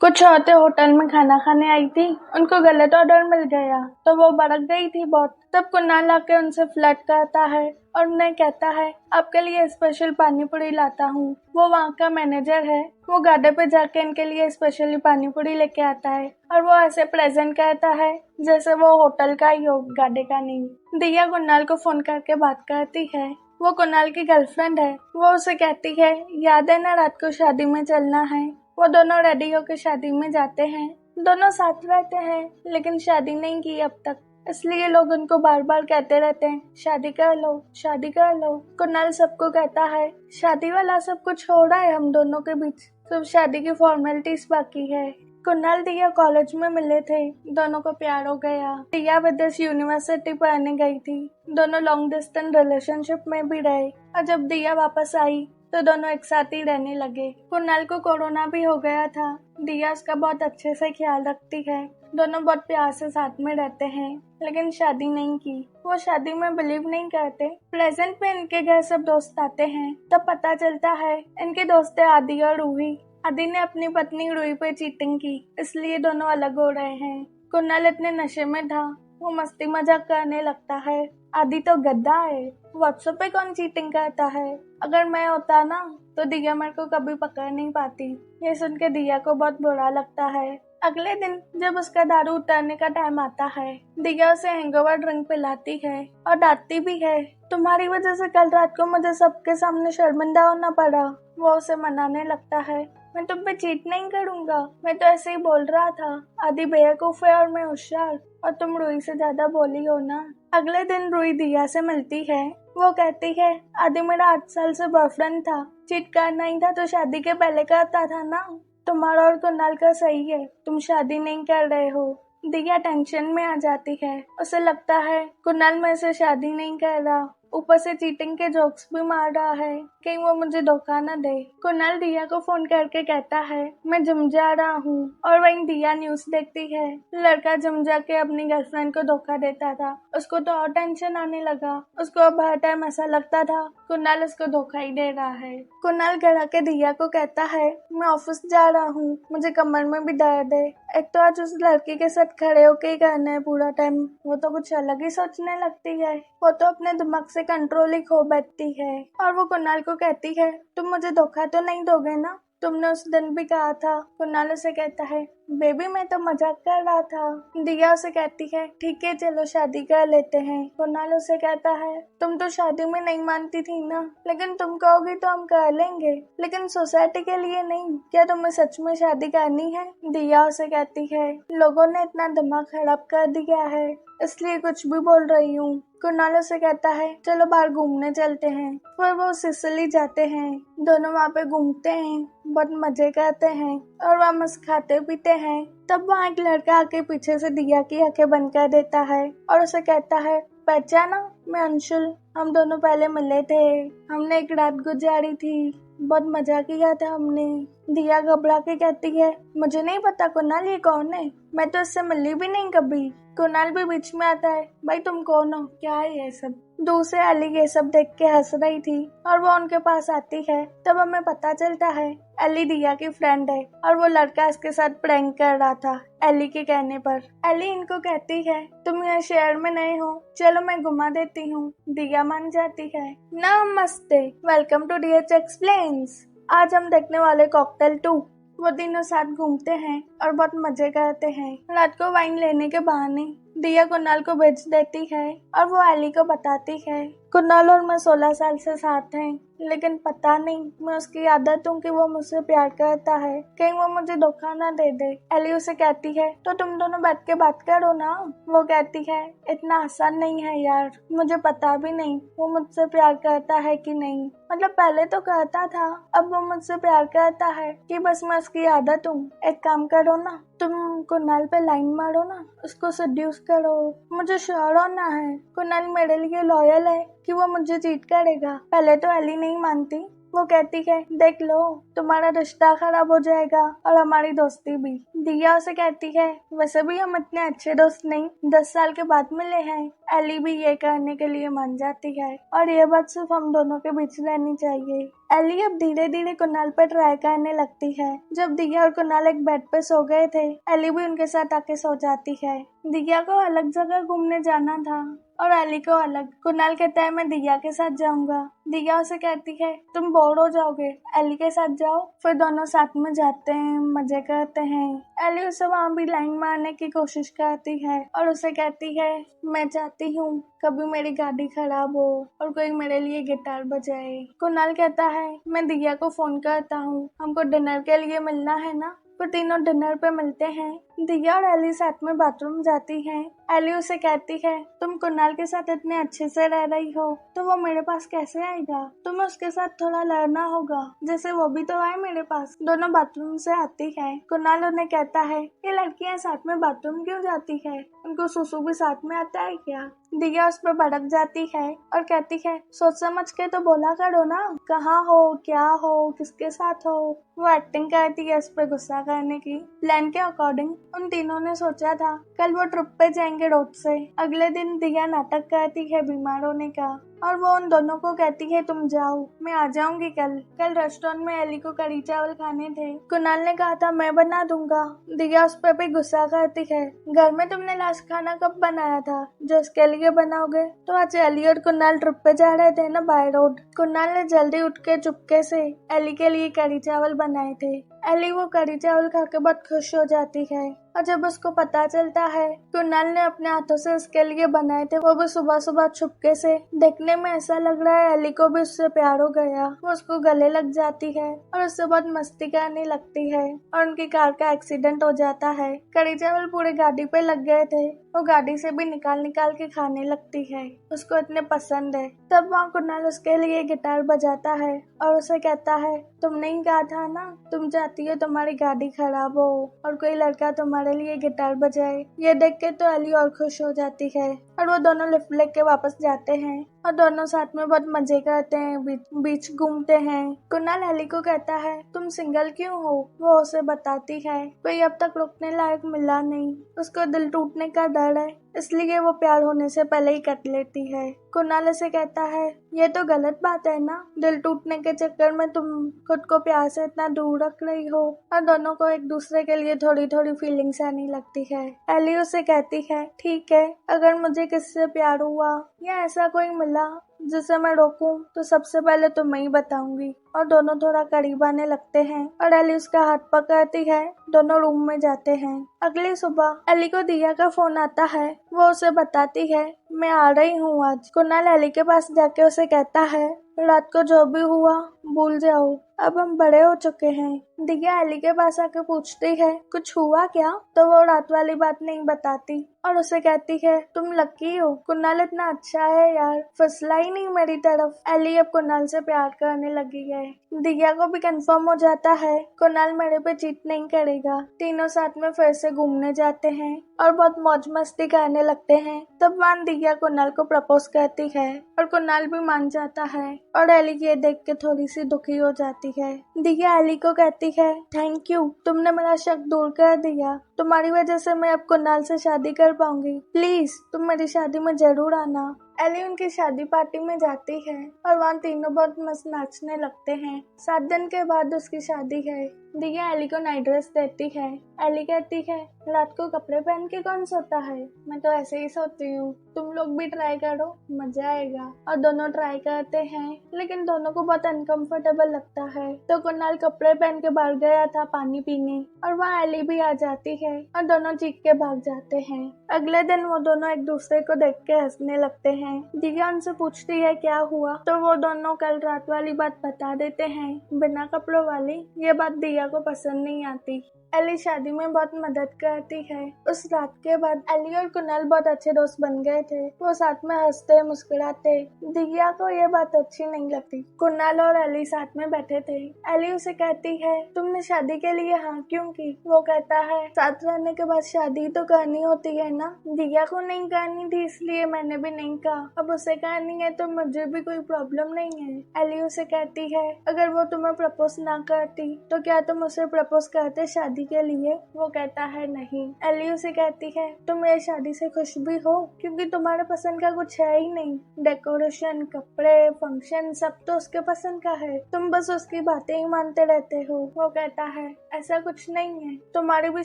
कुछ औरतें होटल में खाना खाने आई थी। उनको गलत ऑर्डर मिल गया तो वो भड़क गई थी बहुत। तब कुणाल आके उनसे फ्लर्ट करता है और उन्हें कहता है, आपके लिए स्पेशल पानी पूरी लाता हूँ। वो वहाँ का मैनेजर है। वो गाड़े पे जाके इनके लिए स्पेशली पानी पूरी लेके आता है और वो ऐसे प्रेजेंट करता है जैसे वो होटल का ही हो, गाड़े का नहीं। दिया कुणाल को फोन करके बात करती है। वो कुणाल की गर्लफ्रेंड है। वो उसे कहती है, याद है ना रात को शादी में चलना है। वो दोनों रेडी होकर शादी में जाते हैं। दोनों साथ रहते हैं लेकिन शादी नहीं की अब तक, इसलिए लोग उनको बार बार कहते रहते हैं, शादी कर लो, शादी कर लो। कुणाल सबको कहता है, शादी वाला सब कुछ हो रहा है हम दोनों के बीच, सिर्फ शादी की फॉर्मेलिटीज बाकी है। कुणाल दिया कॉलेज में मिले थे। दोनों को प्यार हो गया। दिया विदेश यूनिवर्सिटी पढ़ने गई थी। दोनों लॉन्ग डिस्टेंस रिलेशनशिप में भी रहे और जब दिया वापस आई तो दोनों एक साथ ही रहने लगे। कुणाल को कोरोना भी हो गया था। दिया उसका बहुत अच्छे से ख्याल रखती है। दोनों बहुत प्यार से साथ में रहते हैं लेकिन शादी नहीं की। वो शादी में बिलीव नहीं करते। प्रेजेंट में इनके घर सब दोस्त आते हैं। तब पता चलता है इनके दोस्त है आदि और रूही। आदि ने अपनी पत्नी रूही पे चीटिंग की, इसलिए दोनों अलग हो रहे हैं। कुणाल इतने नशे में था, वो मस्ती मजाक करने लगता है। आदि तो गद्दा है। व्हाट्सएप पे कौन चीटिंग करता है? अगर मैं होता ना तो दिया मेरे को कभी पकड़ नहीं पाती। ये सुन के दिया को बहुत बुरा लगता है। अगले दिन जब उसका दारू उतारने का टाइम आता है, दिया उसे हैंगओवर ड्रिंक पिलाती है और डांटती भी है। तुम्हारी वजह से कल रात को मुझे सबके सामने शर्मिंदा होना पड़ा। वो उसे मनाने लगता है, मैं तुम पे चीट नहीं करूंगा, मैं तो ऐसे ही बोल रहा था। आदि बेवकूफ है और मैं होशियार, और तुम रूही से ज्यादा बोली हो ना। अगले दिन रूही दिया से मिलती है। वो कहती है, आदि मेरा 8 साल से बॉयफ्रेंड था। चीट करना ही था तो शादी के पहले करता था ना। तुम्हारा और कुणाल का सही है, तुम शादी नहीं कर रहे हो। दिया टेंशन में आ जाती है। उसे लगता है कुणाल मेरे से शादी नहीं कर रहा, ऊपर से चीटिंग के जोक्स भी मार रहा है, कहीं वो मुझे धोखा न दे। कुणाल दिया को फोन करके कहता है, मैं जिम जा रहा हूँ। और वहीं दिया न्यूज देखती है। लड़का जिम जाके अपनी गर्लफ्रेंड को धोखा देता था। उसको तो और टेंशन आने लगा। उसको अब हर टाइम ऐसा लगता था कुणाल उसको धोखा ही दे रहा है। कुणाल घर आके दिया को कहता है, मैं ऑफिस जा रहा हूँ, मुझे कमर में भी दर्द है। एक तो आज उस लड़की के साथ खड़े होके ही करना है पूरा टाइम। वो तो कुछ अलग ही सोचने लगती है। वो तो अपने दिमाग से कंट्रोल ही खो बैठती है। और वो कुणाल को कहती है, तुम मुझे धोखा तो नहीं दोगे ना? तुमने उस दिन भी कहा था। कुणाल उसे कहता है, बेबी मैं तो मजाक कर रहा था। दिया उसे कहती है, ठीक है चलो शादी कर लेते हैं। कुणाल उसे कहता है, तुम तो शादी में नहीं मानती थी ना, लेकिन तुम कहोगी तो हम कर लेंगे, लेकिन सोसाइटी के लिए नहीं। क्या तुम्हें सच में शादी करनी है? दिया उसे कहती है, लोगों ने इतना दिमाग खराब कर दिया है, इसलिए कुछ भी बोल रही हूँ। कुणाल उसे कहता है, चलो बाहर घूमने चलते हैं। फिर वो सिसिली जाते हैं। दोनों वहाँ पे घूमते हैं, बहुत मजे करते हैं और वहाँ मस्त खाते पीते हैं। तब वहाँ एक लड़का आके पीछे से दिया की आंखें बंद कर देता है और उसे कहता है, पहचाना, मैं अंशुल, हम दोनों पहले मिले थे, हमने एक रात गुजारी थी, बहुत मजा किया था हमने। दिया घबरा के कहती है, मुझे नहीं पता कुणाल ये कौन है, मैं तो इससे मिली भी नहीं कभी। कुणाल भी बीच में आता है, भाई तुम कौन हो, क्या है ये सब? दूसरे एली ये सब देख के हंस रही थी और वो उनके पास आती है। तब हमें पता चलता है एली दिया की फ्रेंड है और वो लड़का इसके साथ प्रैंक कर रहा था एली के कहने पर। एली इनको कहती है, तुम यहाँ शहर में नए हो, चलो मैं घुमा देती हूँ। दिया मान जाती है। नमस्ते, वेलकम टू डीएच एक्सप्लेन्स। आज हम देखने वाले कॉकटेल 2। वो तीनों साथ घूमते हैं और बहुत मजे करते हैं। रात को वाइन लेने के बहाने दिया कुणाल को बेच देती है और वो एली को बताती है, कुणाल और मैं 16 साल से साथ हैं, लेकिन पता नहीं मैं उसकी आदत हूँ कि वो मुझसे प्यार करता है, कहीं वो मुझे धोखा ना दे दे। एली उसे कहती है, तो तुम दोनों बैठ के बात करो ना। वो कहती है, इतना आसान नहीं है यार, मुझे पता भी नहीं वो मुझसे प्यार करता है कि नहीं। मतलब पहले तो कहता था, अब वो मुझसे प्यार करता है कि बस मैं उसकी आदत हूँ। एक काम करो ना, तुम कुणाल पे लाइन मारो ना, उसको सेड्यूस करो, मुझे श्योर होना है कुणाल मेरे लिए लॉयल है कि वो मुझे चीट करेगा। पहले तो एली नहीं मानती, वो कहती है देख लो तुम्हारा रिश्ता खराब हो जाएगा और हमारी दोस्ती भी। दिया उसे कहती है वैसे भी हम इतने अच्छे दोस्त नहीं, 10 साल के बाद मिले हैं। एली भी ये करने के लिए मान जाती है और ये बात सिर्फ हम दोनों के बीच रहनी चाहिए। एली अब धीरे धीरे कुणाल पर ट्राई करने लगती है। जब दिया और कुणाल एक बेड पे सो गए थे, एली भी उनके साथ आके सो जाती है। दिया को अलग जगह घूमने जाना था और एली को अलग। कुणाल कहता है मैं दिया के साथ जाऊंगा। दिया उसे कहती है तुम बोर हो जाओगे, एली के साथ जाओ। फिर दोनों साथ में जाते हैं, मजे करते हैं। एली उसे वहाँ भी लाइन मारने की कोशिश करती है और उसे कहती है मैं चाहती हूँ कभी मेरी गाड़ी खराब हो और कोई मेरे लिए गिटार बजाए। कुणाल कहता है मैं दिया को फोन करता हूँ, हमको डिनर के लिए मिलना है ना। वो तीनों डिनर पे मिलते हैं। दिया और एली साथ में बाथरूम जाती हैं। एली उसे कहती है तुम कुणाल के साथ इतने अच्छे से रह रही हो तो वो मेरे पास कैसे आएगा, तुम्हें उसके साथ थोड़ा लड़ना होगा, जैसे वो भी तो आए मेरे पास। दोनों बाथरूम से आती है। कुणाल उन्हें कहता है ये लड़कियां साथ में बाथरूम क्यों जाती है, उनको सुसु भी साथ में आता है क्या। दिया उस पर भड़क जाती है और कहती है सोच समझ के तो बोला करो ना, कहाँ हो, क्या हो, किसके साथ हो। वो एक्टिंग करती है उस पर गुस्सा करने की। प्लान के अकॉर्डिंग उन तीनों ने सोचा था कल वो ट्रिप पे जाएंगे रोड से। अगले दिन दिया नाटक करती है बीमार होने का और वो उन दोनों को कहती है तुम जाओ, मैं आ जाऊंगी कल रेस्टोरेंट में एली को कढ़ी चावल खाने थे। कुणाल ने कहा था मैं बना दूंगा। दिया उस पर भी गुस्सा करती है घर में तुमने लास्ट खाना कब बनाया था जो इसके लिए बनाओगे। तो आज एली और कुणाल ट्रिप पे जा रहे थे ना बाय रोड। कुणाल ने जल्दी उठ के चुपके से एली के लिए कढ़ी चावल बनाए थे। एली वो कढ़ी चावल खा के बहुत खुश हो जाती है और जब उसको पता चलता है कुणाल ने अपने हाथों से उसके लिए बनाए थे, वो भी सुबह सुबह छुपके से। देखने में ऐसा लग रहा है एली को भी उससे प्यार हो गया। वो उसको गले लग जाती है और उससे बहुत मस्ती करने लगती है और उनकी कार का एक्सीडेंट हो जाता है। कढ़ी चावल पूरे गाड़ी पे लग गए थे। वो गाड़ी से भी निकाल निकाल के खाने लगती है, उसको इतने पसंद है। तब वहाँ कुणाल उसके लिए गिटार बजाता है और उसे कहता है तुमने ही कहा था ना तुम चाहती हो तुम्हारी गाड़ी खराब हो और कोई लड़का तुम्हारे लिए गिटार बजाए। ये देख के तो एली और खुश हो जाती है और वो दोनों लिफ्ट लेके वापस जाते हैं और दोनों साथ में बहुत मजे करते हैं, बीच घूमते हैं। कुणाल एली को कहता है तुम सिंगल क्यों हो। वो उसे बताती है कोई अब तक रुकने लायक मिला नहीं, उसको दिल टूटने का डर है, इसलिए वो प्यार होने से पहले ही कट लेती है। कुणाल से कहता है ये तो गलत बात है ना, दिल टूटने के चक्कर में तुम खुद को प्यार से इतना दूर रख रही हो। और दोनों को एक दूसरे के लिए थोड़ी थोड़ी फीलिंग्स आने लगती है। एली उसे कहती है ठीक है, अगर मुझे किससे प्यार हुआ या ऐसा कोई मिला जिसे मैं रोकूं तो सबसे पहले तो मैं ही बताऊंगी। और दोनों थोड़ा करीब आने लगते हैं और एली उसका हाथ पकड़ती है। दोनों रूम में जाते हैं। अगली सुबह एली को दिया का फोन आता है। वो उसे बताती है मैं आ रही हूँ आज। कुणाल एली के पास जाके उसे कहता है रात को जो भी हुआ भूल जाओ, अब हम बड़े हो चुके हैं। दिया एली के पास आके पूछती है कुछ हुआ क्या, तो वो रात वाली बात नहीं बताती और उसे कहती है तुम लकी हो, कुणाल इतना अच्छा है यार, फसला ही नहीं मेरी तरफ। एली अब कुणाल से प्यार करने लगी है। दिया को भी कंफर्म हो जाता है कुणाल मेरे पे चीट नहीं करेगा। तीनों साथ में फिर से घूमने जाते हैं और बहुत मौज मस्ती करने लगते हैं। तब वहाँ दिया कुणाल को प्रपोज करती है और कुणाल भी मान जाता है और एली ये देख के थोड़ी सी दुखी हो जाती है। दिया एली को कहती है थैंक यू, तुमने मेरा शक दूर कर दिया, तुम्हारी वजह से मैं अब कुणाल से शादी कर पाऊंगी, प्लीज तुम मेरी शादी में जरूर आना। एली उनकी शादी पार्टी में जाती है और वहाँ तीनों बहुत मस्त नाचने लगते हैं। 7 दिन के बाद उसकी शादी है। दिया एली को नाइट ड्रेस देती है। एली कहती है रात को कपड़े पहन के कौन सोता है, मैं तो ऐसे ही सोती हूँ, तुम लोग भी ट्राई करो मजा आएगा। और दोनों ट्राई करते हैं लेकिन दोनों को बहुत अनकंफर्टेबल लगता है। तो कुणाल कपड़े पहन के बाहर गया था पानी पीने और वहाँ एली भी आ जाती है और दोनों चीख के भाग जाते हैं। अगले दिन वो दोनों एक दूसरे को देख के हंसने लगते हैं। दिया उनसे पूछती है क्या हुआ, तो वो दोनों कल रात वाली बात बता देते हैं, बिना कपड़ों वाली। ये बात दिया को पसंद नहीं आती। एली शादी में बहुत मदद करती है। उस रात के बाद एली और कुणाल बहुत अच्छे दोस्त बन गए थे। वो साथ में हंसते मुस्कुराते। दिया को ये बात अच्छी नहीं लगती। कुणाल और एली साथ में बैठे थे। एली उसे कहती है तुमने शादी के लिए हाँ क्यों की। वो कहता है साथ रहने के बाद शादी तो करनी होती है ना, दिया को नहीं करनी थी इसलिए मैंने भी नहीं कहा। अब उसे कहनी है तो मुझे भी कोई प्रॉब्लम नहीं है। एली उसे कहती है अगर वो तुम्हें प्रपोज ना करती तो क्या तुम उसे प्रपोज करते शादी के लिए? वो कहता है नहीं। एली उसे कहती है तुम मेरी शादी से खुश भी हो क्योंकि तुम्हारे पसंद का कुछ है ही नहीं। डेकोरेशन, कपड़े, फंक्शन सब तो उसके पसंद का है, तुम बस उसकी बातें ही मानते रहते हो। वो कहता है ऐसा कुछ नहीं है, तुम्हारी भी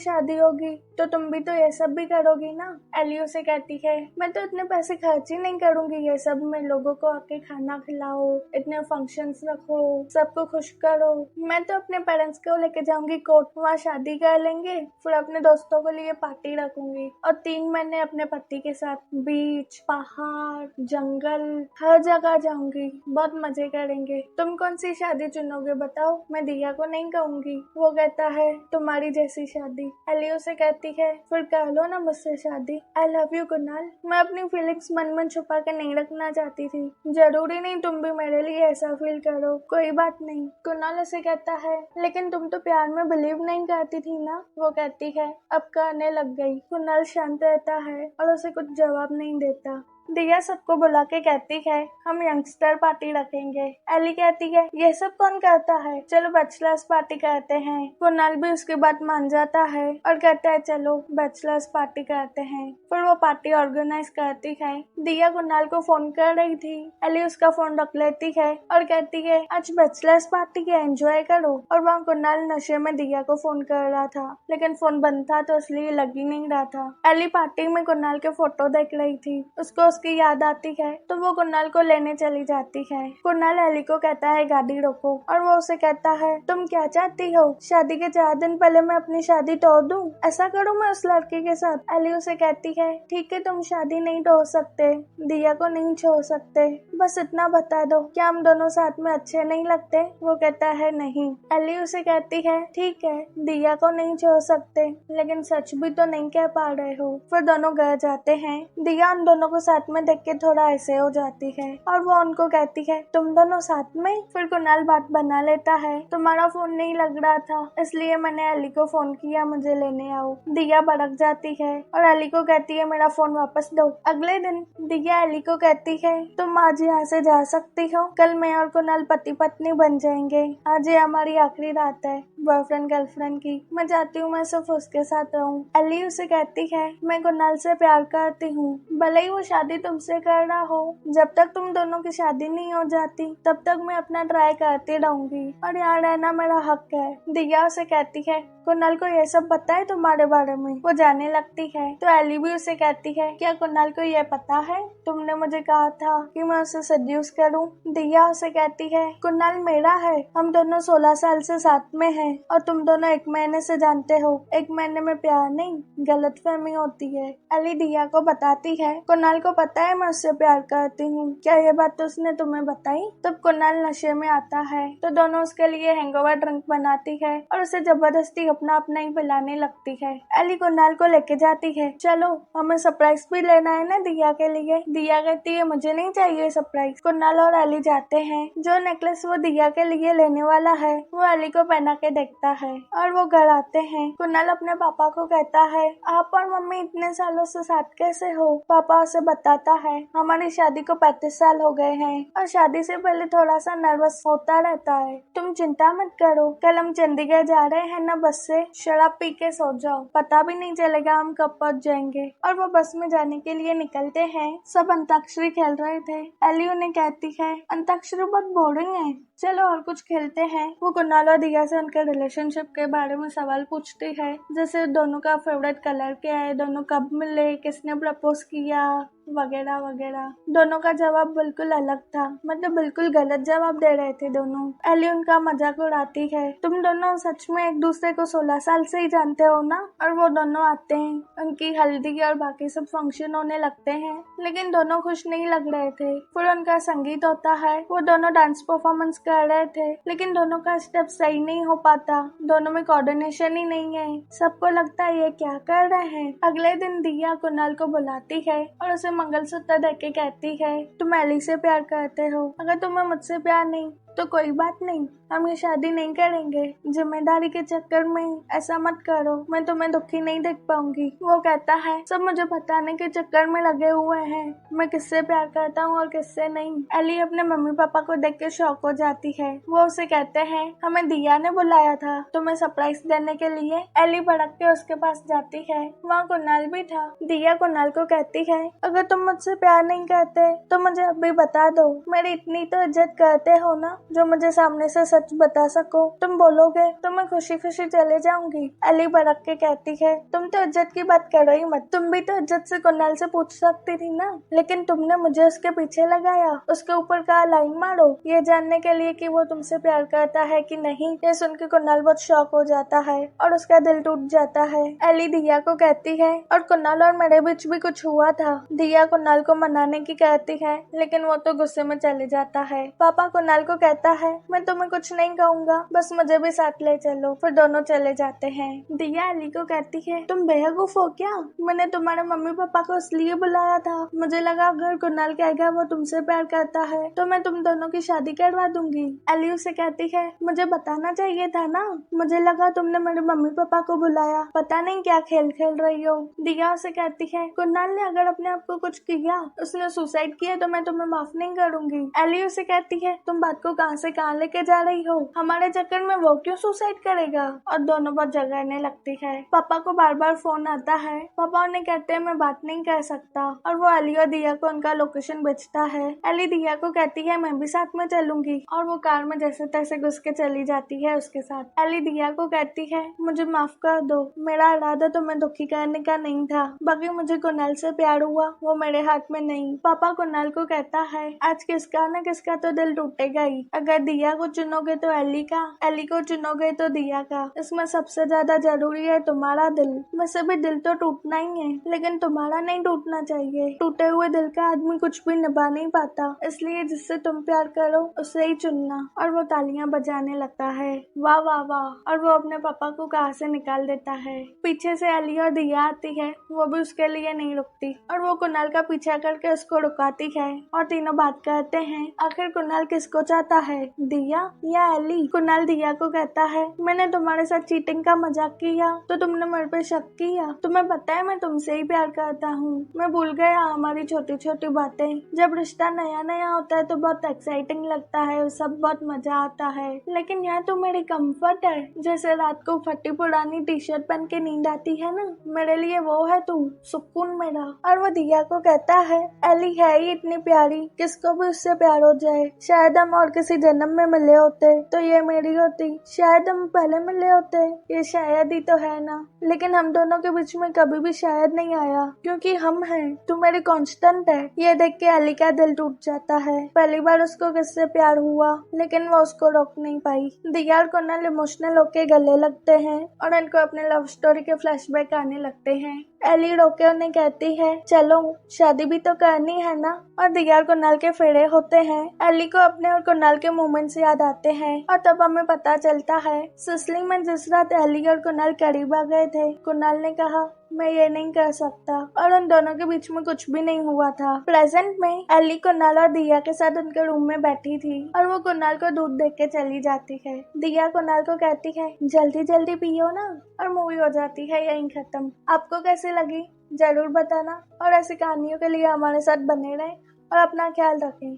शादी होगी तो तुम भी तो ये सब भी करोगी ना। एली उसे कहती है मैं तो इतने पैसे खर्च ही नहीं करूंगी ये सब में, लोगों को आके खाना खिलाओ, इतने फंक्शंस रखो, सबको खुश करो। मैं तो अपने पेरेंट्स को लेके जाऊंगी कोर्ट, वहाँ शादी कर लेंगे, फिर अपने दोस्तों के लिए पार्टी रखूंगी और 3 महीने अपने पति के साथ बीच, पहाड़, जंगल हर जगह जाऊंगी, बहुत मजे करेंगे। तुम कौन सी शादी चुनोगे बताओ? मैं दिया को नहीं कहूंगी। वो कहता है तुम्हारी जैसी शादी। एली उसे कहती है फिर कर लो ना मुझसे शादी। I love you Kunal. मैं अपनी फीलिंग्स मन में छुपा के नहीं रखना चाहती थी, जरूरी नहीं तुम भी मेरे लिए ऐसा फील करो, कोई बात नहीं। कुणाल उसे कहता है लेकिन तुम तो प्यार में बिलीव नहीं करती थी ना। वो कहती है अब करने लग गई। कुणाल शांत रहता है और उसे कुछ जवाब नहीं देता। दिया सबको बुला के कहती है हम यंगस्टर पार्टी रखेंगे। एली कहती है ये सब कौन करता है, चलो बैचलर्स पार्टी करते हैं। कुणाल भी उसकी बात मान जाता है और कहता है चलो बैचलर्स पार्टी करते हैं। फिर वो पार्टी ऑर्गेनाइज करती है। दिया कुणाल को फोन कर रही थी, एली उसका फोन रख लेती है और कहती है आज बैचलर्स पार्टी के एंजॉय करो। और वहाँ कुणाल नशे में दिया को फोन कर रहा था लेकिन फोन बंद था तो इसलिए लग ही नहीं रहा था। एली पार्टी में कुणाल के फोटो देख रही थी, उसको उसकी याद आती है तो वो कुणाल को लेने चली जाती है। कुणाल एली को कहता है गाड़ी रोको और वो उसे कहता है तुम क्या चाहती हो, शादी के 4 दिन पहले मैं अपनी शादी तोड़ दूं? ऐसा करूं मैं उस लड़के के साथ? एली उसे कहती है ठीक है तुम शादी नहीं तोड़ सकते, दिया को नहीं छोड़ सकते, बस इतना बता दो क्या हम दोनों साथ में अच्छे नहीं लगते? वो कहता है नहीं। एली उसे कहती है ठीक है दिया को नहीं छोड़ सकते लेकिन सच भी तो नहीं कह पा रहे हो। फिर दोनों घर जाते हैं। दिया उन दोनों को साथ में देख के थोड़ा ऐसे हो जाती है और वो उनको कहती है तुम दोनों साथ में? फिर कुणाल बात बना लेता है तुम्हारा फोन नहीं लग रहा था इसलिए मैंने एली को फोन किया मुझे लेने आओ। दिया भड़क जाती है और एली को कहती है मेरा फोन वापस दो। अगले दिन दिया एली को कहती है तुम आज यहाँ से जा सकती हो, कल मैं और कुणाल पति पत्नी बन जाएंगे, आज ये हमारी आखिरी रात है बॉयफ्रेंड गर्लफ्रेंड की, मैं चाहती हूँ मैं सिर्फ उसके साथ रहूँ। एली उसे कहती है मैं कुणाल से प्यार करती हूँ, भले ही वो शादी तुमसे कर रहा हो, जब तक तुम दोनों की शादी नहीं हो जाती तब तक मैं अपना ट्राई करती रहूंगी और यहाँ रहना मेरा हक है। दिया उसे कहती है कुणाल को ये सब पता है तुम्हारे बारे में? वो जाने लगती है तो एली भी उसे कहती है क्या कुणाल को ये पता है तुमने मुझे कहा था कि मैं उसे सड्यूस करूं? दिया उसे कहती है कुणाल मेरा है, हम दोनों 16 साल से साथ में हैं और तुम दोनों 1 महीने से जानते हो, 1 महीने में प्यार नहीं गलतफहमी होती है। एली दिया को बताती है कुणाल को पता है मैं उससे प्यार करती हूँ, क्या ये बात तो उसने तुम्हें बताई? तब कुणाल नशे में आता है तो दोनों उसके लिए हैंगओवर ड्रिंक बनाती है और उसे जबरदस्ती अपना अपना ही पिलाने लगती है। एली कुणाल को लेके जाती है चलो हमें सरप्राइज भी लेना है ना दिया के लिए। दिया कहती है मुझे नहीं चाहिए सरप्राइज। कुणाल और एली जाते हैं, जो नेकलेस वो दिया के लिए लेने वाला है वो एली को पहना के देखता है और वो घर आते हैं। कुणाल अपने पापा को कहता है आप और मम्मी इतने सालों से साथ कैसे हो? पापा उसे बताता है हमारी शादी को 35 साल हो गए हैं और शादी से पहले थोड़ा सा नर्वस होता रहता है, तुम चिंता मत करो, कल हम चंडीगढ़ जा रहे हैं ना बस से, शराब पी के सो जाओ, पता भी नहीं चलेगा हम कब पहुंच जाएंगे। और वो बस में जाने के लिए निकलते हैं। सब अंताक्षरी खेल रहे थे। एली उन्हें कहती है अंताक्षरी बहुत बोरिंग है, चलो और कुछ खेलते हैं। वो कुणाल और दिया से उनके रिलेशनशिप के बारे में सवाल पूछती है, जैसे दोनों का फेवरेट कलर क्या है, दोनों कब मिले, किसने प्रपोज किया, वगैरह वगैरह। दोनों का जवाब बिल्कुल अलग था, मतलब बिल्कुल गलत जवाब दे रहे थे दोनों। एली उनका मजाक उड़ाती है, तुम दोनों सच में एक दूसरे को 16 साल से ही जानते हो ना? और वो दोनों आते हैं, उनकी हल्दी और बाकी सब फंक्शन होने लगते हैं, लेकिन दोनों खुश नहीं लग रहे थे। फिर उनका संगीत होता है, वो दोनों डांस परफॉर्मेंस कर रहे थे, लेकिन दोनों का स्टेप सही नहीं हो पाता, दोनों में कोऑर्डिनेशन ही नहीं है। सबको लगता है ये क्या कर रहे हैं। अगले दिन दिया कुणाल को बुलाती है और उसे मंगलसूत्र देके कहती है तुम एली से प्यार करते हो, अगर तुम्हें मुझसे प्यार नहीं तो कोई बात नहीं, हम ये शादी नहीं करेंगे। जिम्मेदारी के चक्कर में ऐसा मत करो, मैं तुम्हें दुखी नहीं देख पाऊंगी। वो कहता है सब मुझे बताने के चक्कर में लगे हुए हैं, मैं किससे प्यार करता हूँ और किससे नहीं। एली अपने मम्मी पापा को देख के शॉक हो जाती है। वो उसे कहते हैं हमें दिया ने बुलाया था तुम्हें सरप्राइज देने के लिए। एली भड़क के उसके पास जाती है। वहाँ कुणाल भी था। दिया कुणाल को कहती है अगर तुम मुझसे प्यार नहीं करते तो मुझे अभी बता दो, मेरी इतनी तो इज्जत करते हो ना जो मुझे सामने से सच बता सको। तुम बोलोगे तो मैं खुशी खुशी चले जाऊंगी। एली भड़क के कहती है तुम तो इज्जत की बात करो ही मत, तुम भी तो इज्जत से कुणाल से पूछ सकती थी ना, लेकिन तुमने मुझे उसके पीछे लगाया, उसके ऊपर कहा लाइन मारो ये जानने के लिए कि वो तुमसे प्यार करता है कि नहीं। ये सुन के कुणाल बहुत शॉक हो जाता है और उसका दिल टूट जाता है। एली दिया को कहती है और कुणाल और मेरे बीच भी कुछ हुआ था। दिया कुणाल को मनाने की कहती है लेकिन वो तो गुस्से में चले जाता है। पापा कुणाल को कहता है मैं तुम्हें कुछ नहीं कहूँगा, बस मुझे भी साथ ले चलो। फिर दोनों चले जाते हैं। दिया एली को कहती है तुम बेवकूफ हो क्या, मैंने तुम्हारे मम्मी पापा को इसलिए बुलाया था, मुझे लगा अगर कुणाल कहेगा वो तुमसे प्यार करता है तो मैं तुम दोनों की शादी करवा दूंगी। एली उसे कहती है मुझे बताना चाहिए था ना, मुझे लगा तुमने मेरे मम्मी पापा को बुलाया, पता नहीं क्या खेल खेल रही हो। दिया उसे कहती है कुणाल ने अगर अपने आप को कुछ किया, उसने सुसाइड किया तो मैं तुम्हें माफ नहीं करूंगी। एली उसे कहती है तुम बात को कहां से कहां लेके जा रही हो, हमारे चक्कर में वो क्यों सुसाइड करेगा। और दोनों बहुत झगड़ने लगती है। पापा को बार बार फोन आता है। पापा उन्हें कहते हैं मैं बात नहीं कर सकता और वो एली और दिया को उनका लोकेशन भेजता है। एली दिया को कहती है मैं भी साथ में चलूंगी और वो कार में जैसे तैसे घुस के चली जाती है उसके साथ। एली दिया को कहती है मुझे माफ कर दो, मेरा इरादा तुम्हें दुखी करने का नहीं था, बाकी मुझे कुणाल से प्यार हुआ वो मेरे हाथ में नहीं। पापा कुणाल को कहता है आज किसका न किसका तो दिल टूटेगा ही, अगर दिया को चुनोगे तो एली का, एली को चुनोगे तो दिया का, इसमें सबसे ज्यादा जरूरी है तुम्हारा दिल। वैसे भी दिल तो टूटना ही है लेकिन तुम्हारा नहीं टूटना चाहिए, टूटे हुए दिल का आदमी कुछ भी निभा नहीं पाता, इसलिए जिससे तुम प्यार करो उसे ही चुनना। और वो तालियां बजाने लगता है, वाह वाह वाह, और वो अपने पापा को कार से निकाल देता है। पीछे से एली और दिया आती है, वो भी उसके लिए नहीं रुकती और वो कुणाल का पीछा करके उसको रुकाती है और तीनों बात करते हैं आखिर कुणाल किसको चाहता है, दिया या एली। कुणाल दिया को कहता है मैंने तुम्हारे साथ चीटिंग का मजाक किया तो तुमने मेरे पे शक किया, तुम्हें पता है मैं तुमसे ही प्यार करता हूँ, मैं भूल गया हमारी छोटी छोटी बातें। जब रिश्ता नया नया होता है तो बहुत एक्साइटिंग लगता है, सब बहुत मजा आता है, लेकिन यहाँ तो मेरी कंफर्ट है, जैसे रात को फटी पुरानी टी शर्ट पहन के नींद आती है ना, मेरे लिए वो है तू, सुकून मेरा। और वो दिया को कहता है एली है ही इतनी प्यारी, किसको भी उससे प्यार हो जाए, शायद हम और किसी जन्म में मिले होते तो ये मेरी होती, शायद हम पहले मिले होते, ये शायद ही तो है ना, लेकिन हम दोनों के बीच में कभी भी शायद नहीं आया क्योंकि हम हैं, तू मेरी कांस्टेंट है। ये देख के एली का दिल टूट जाता है, पहली बार उसको किससे प्यार हुआ लेकिन वो उसको रोक नहीं पाई। दिया और कुणाल इमोशनल होके गले लगते हैं और इनको अपने लव स्टोरी के फ्लैशबैक आने लगते हैं। एली रोके उन्हें कहती है चलो शादी भी तो करनी है ना, और दिया और कुणाल के फेरे होते हैं। एली को अपने और कुणाल के मोमेंट्स याद आते हैं और तब हमें पता चलता है सिसली में जिस रात एली और कुणाल करीब आ गए थे, कुणाल ने कहा मैं ये नहीं कर सकता और उन दोनों के बीच में कुछ भी नहीं हुआ था। प्रेजेंट में एली कुणाल और दिया के साथ उनके रूम में बैठी थी और वो कुणाल को दूध देके के चली जाती है। दिया कुणाल को कहती है जल्दी जल्दी पियो ना, और मूवी हो जाती है यहीं खत्म। आपको कैसी लगी जरूर बताना और ऐसी कहानियों के लिए हमारे साथ बने रहें और अपना ख्याल रखें।